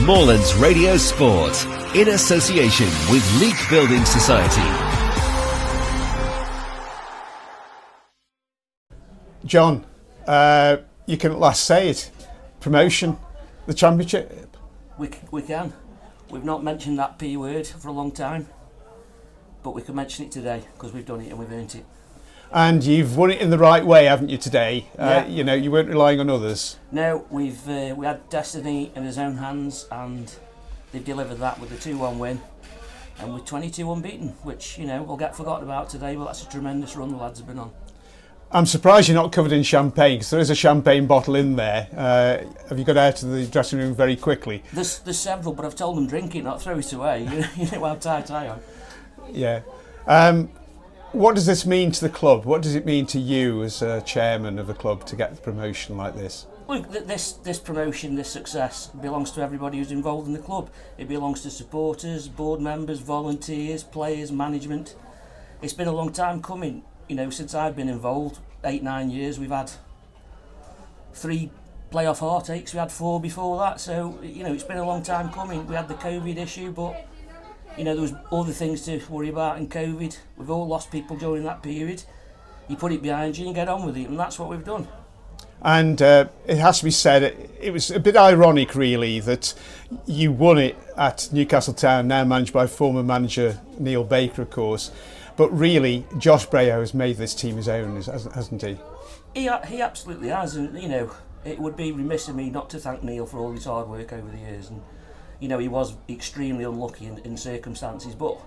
Moorlands Radio Sport, in association with Leek Building Society. Jon, you can at last say it. Promotion, the championship. We can. We've not mentioned that P word for a long time, but we can mention it today because we've done it and we've earned it. And you've won it in the right way, haven't you, today? Yeah. You weren't relying on others. No, we had destiny in his own hands, and they've delivered that with a 2-1 win and with 22 unbeaten, which, will get forgotten about today, but that's a tremendous run the lads have been on. I'm surprised you're not covered in champagne, because there is a champagne bottle in there. Have you got out of the dressing room very quickly? There's several, but I've told them drink it, not throw it away. You know how tight I am. Yeah. What does this mean to the club? What does it mean to you as chairman of the club to get the promotion like this? Look, this promotion, this success belongs to everybody who's involved in the club. It belongs to supporters, board members, volunteers, players, management. It's been a long time coming. Since I've been involved, 8-9 years, we've had 3 playoff heartaches. We had 4 before that, so it's been a long time coming. We had the COVID issue, but there was other things to worry about in COVID. We've all lost people during that period. You put it behind you and get on with it, and that's what we've done. And it has to be said, it was a bit ironic, really, that you won it at Newcastle Town, now managed by former manager Neil Baker, of course. But really, Josh Brayo has made this team his own, hasn't he? He absolutely has, and it would be remiss of me not to thank Neil for all his hard work over the years. And he was extremely unlucky in circumstances, but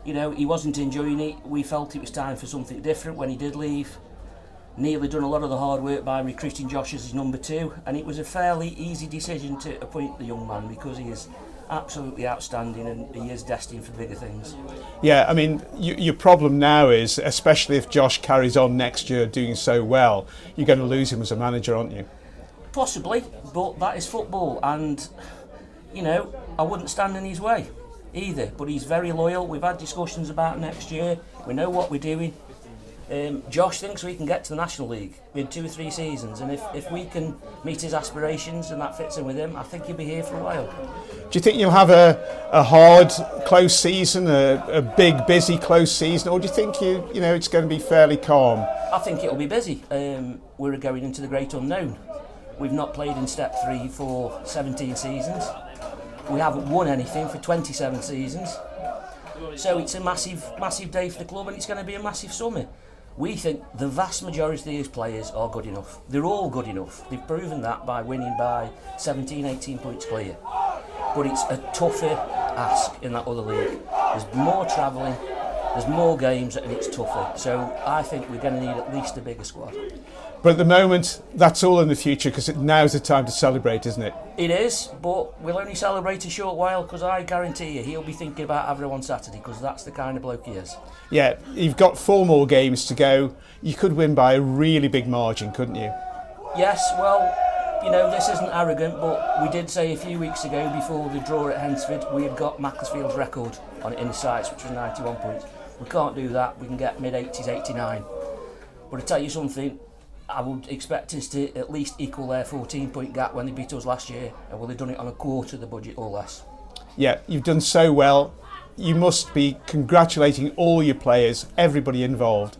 he wasn't enjoying it. We felt it was time for something different when he did leave. Neil had done a lot of the hard work by recruiting Josh as his number 2, and it was a fairly easy decision to appoint the young man because he is absolutely outstanding and he is destined for bigger things. Yeah, I mean, your problem now is, especially if Josh carries on next year doing so well, you're going to lose him as a manager, aren't you? Possibly, but that is football, and I wouldn't stand in his way either, but he's very loyal. We've had discussions about next year. We know what we're doing. Josh thinks we can get to the National League in 2 or 3 seasons, and if we can meet his aspirations and that fits in with him, I think he'll be here for a while. Do you think you'll have a hard, close season, a big, busy, close season, or do you think it's going to be fairly calm? I think it'll be busy. We're going into the great unknown. We've not played in Step 3 for 17 seasons. We haven't won anything for 27 seasons. So it's a massive, massive day for the club, and it's going to be a massive summer. We think the vast majority of these players are good enough. They're all good enough. They've proven that by winning by 17, 18 points clear. But it's a tougher ask in that other league. There's more travelling, there's more games, and it's tougher. So I think we're going to need at least a bigger squad. But at the moment, that's all in the future, because now's the time to celebrate, isn't it? It is, but we'll only celebrate a short while, because I guarantee you he'll be thinking about having on Saturday, because that's the kind of bloke he is. Yeah, you've got 4 more games to go. You could win by a really big margin, couldn't you? Yes, well, this isn't arrogant, but we did say a few weeks ago, before the draw at Hensford, we had got Macclesfield's record on it in the sights, which was 91 points. We can't do that. We can get mid-80s, 89. But I tell you something, I would expect us to at least equal their 14-point gap when they beat us last year, and they've done it on a quarter of the budget or less. Yeah, you've done so well. You must be congratulating all your players, everybody involved.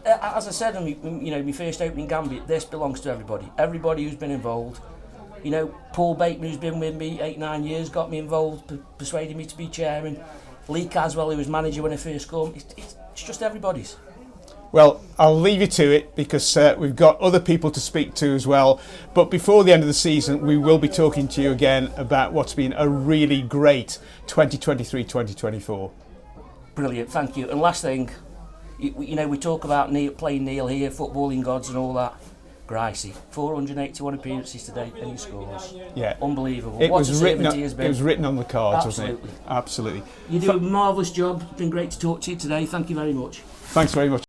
As I said in my first opening gambit, this belongs to everybody. Everybody who's been involved. Paul Bateman, who's been with me 8-9 years, got me involved, persuaded me to be chairman. Leek as well, who was manager when I first come. It's just everybody's. Well, I'll leave you to it, because we've got other people to speak to as well. But before the end of the season, we will be talking to you again about what's been a really great 2023-2024. Brilliant, thank you. And last thing, we talk about playing Neil here, footballing gods and all that. Gricey, 481 appearances today, and he scores. Yeah, unbelievable. It what was a servant he has been. It was written on the cards, Absolutely. Wasn't it? Absolutely. You do a marvellous job. It's been great to talk to you today. Thank you very much. Thanks very much.